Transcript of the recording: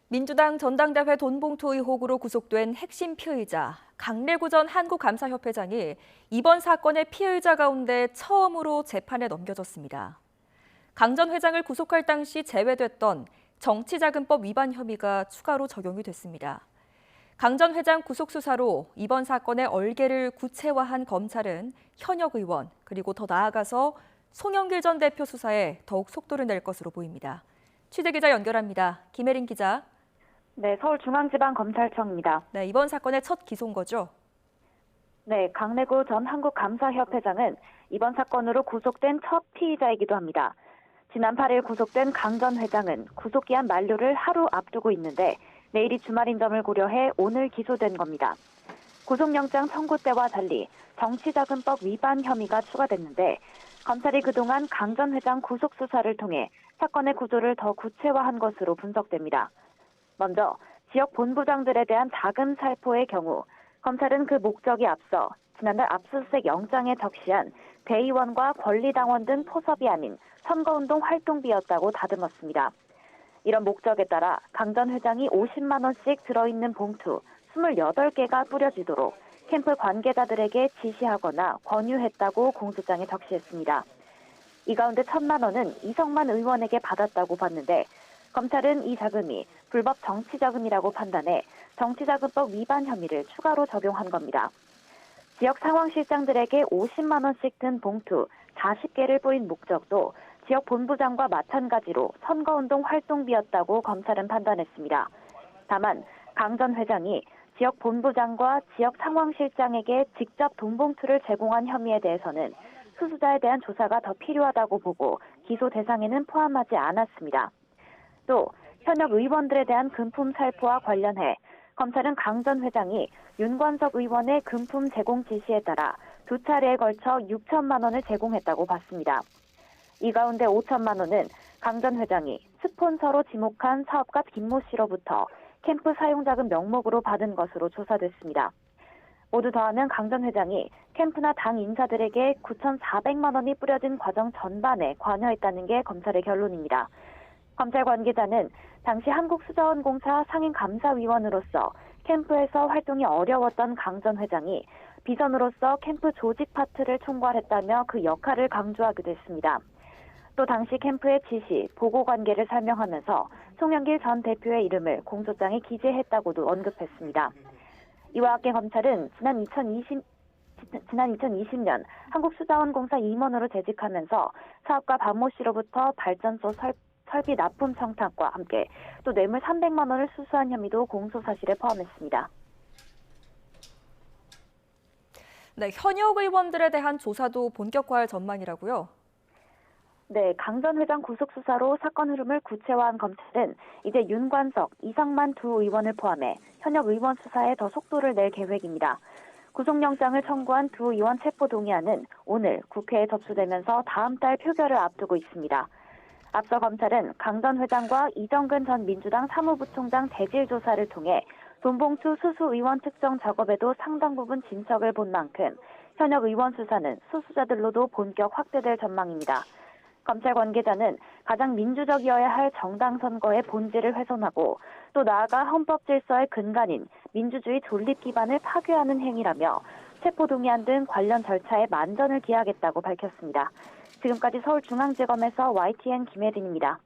민주당 전당대회 돈봉투 의혹으로 구속된 핵심 피의자 강래구 전 한국감사협회장이 이번 사건의 피의자 가운데 처음으로 재판에 넘겨졌습니다. 강 전 회장을 구속할 당시 제외됐던 정치자금법 위반 혐의가 추가로 적용이 됐습니다. 강 전 회장 구속 수사로 이번 사건의 얼개를 구체화한 검찰은 현역 의원 그리고 더 나아가서 송영길 전 대표 수사에 더욱 속도를 낼 것으로 보입니다. 취재기자 연결합니다. 김혜린 기자. 네, 서울중앙지방검찰청입니다. 네, 이번 사건의 첫 기소인 거죠? 네, 강래구 전 한국감사협회장은 이번 사건으로 구속된 첫 피의자이기도 합니다. 지난 8일 구속된 강 전 회장은 구속기한 만료를 하루 앞두고 있는데 내일이 주말인 점을 고려해 오늘 기소된 겁니다. 구속영장 청구 때와 달리 정치자금법 위반 혐의가 추가됐는데 검찰이 그동안 강 전 회장 구속 수사를 통해 사건의 구조를 더 구체화한 것으로 분석됩니다. 먼저 지역 본부장들에 대한 자금 살포의 경우 검찰은 그 목적이 앞서 지난달 압수수색 영장에 적시한 대의원과 권리당원 등 포섭이 아닌 선거운동 활동비였다고 다듬었습니다. 이런 목적에 따라 강 전 회장이 50만 원씩 들어있는 봉투 28개가 뿌려지도록 캠프 관계자들에게 지시하거나 권유했다고 공소장에 적시했습니다. 이 가운데 1,000만 원은 이성만 의원에게 받았다고 봤는데 검찰은 이 자금이 불법 정치자금이라고 판단해 정치자금법 위반 혐의를 추가로 적용한 겁니다. 지역 상황실장들에게 50만 원씩 든 봉투 40개를 뿌린 목적도 지역 본부장과 마찬가지로 선거운동 활동비였다고 검찰은 판단했습니다. 다만 강 전 회장이 지역 본부장과 지역 상황실장에게 직접 돈봉투를 제공한 혐의에 대해서는 수수자에 대한 조사가 더 필요하다고 보고 기소 대상에는 포함하지 않았습니다. 또 현역 의원들에 대한 금품 살포와 관련해 검찰은 강 전 회장이 윤관석 의원의 금품 제공 지시에 따라 2차례에 걸쳐 6천만 원을 제공했다고 봤습니다. 이 가운데 5천만 원은 강 전 회장이 스폰서로 지목한 사업가 김모 씨로부터 캠프 사용자금 명목으로 받은 것으로 조사됐습니다. 모두 더하면 강 전 회장이 캠프나 당 인사들에게 9,400만 원이 뿌려진 과정 전반에 관여했다는 게 검찰의 결론입니다. 검찰 관계자는 당시 한국수자원공사 상임감사위원으로서 캠프에서 활동이 어려웠던 강 전 회장이 비전으로서 캠프 조직 파트를 총괄했다며 그 역할을 강조하기도 했습니다. 또 당시 캠프의 지시, 보고 관계를 설명하면서 송영길 전 대표의 이름을 공소장에 기재했다고도 언급했습니다. 이와 함께 검찰은 지난 2020년 한국수자원공사 임원으로 재직하면서 사업가 박모 씨로부터 발전소 설비 납품 청탁과 함께 또 뇌물 300만 원을 수수한 혐의도 공소 사실에 포함했습니다. 네, 현역 의원들에 대한 조사도 본격화할 전망이라고요? 네, 강 전 회장 구속 수사로 사건 흐름을 구체화한 검찰은 이제 윤관석, 이상만 두 의원을 포함해 현역 의원 수사에 더 속도를 낼 계획입니다. 구속영장을 청구한 두 의원 체포 동의안은 오늘 국회에 접수되면서 다음 달 표결을 앞두고 있습니다. 앞서 검찰은 강 전 회장과 이정근 전 민주당 사무부총장 재질 조사를 통해 돈봉투 수수 의원 특정 작업에도 상당 부분 진척을 본 만큼 현역 의원 수사는 수수자들로도 본격 확대될 전망입니다. 검찰 관계자는 가장 민주적이어야 할 정당 선거의 본질을 훼손하고 또 나아가 헌법 질서의 근간인 민주주의 존립 기반을 파괴하는 행위라며 체포동의안 등 관련 절차에 만전을 기하겠다고 밝혔습니다. 지금까지 서울중앙지검에서 YTN 김혜린입니다.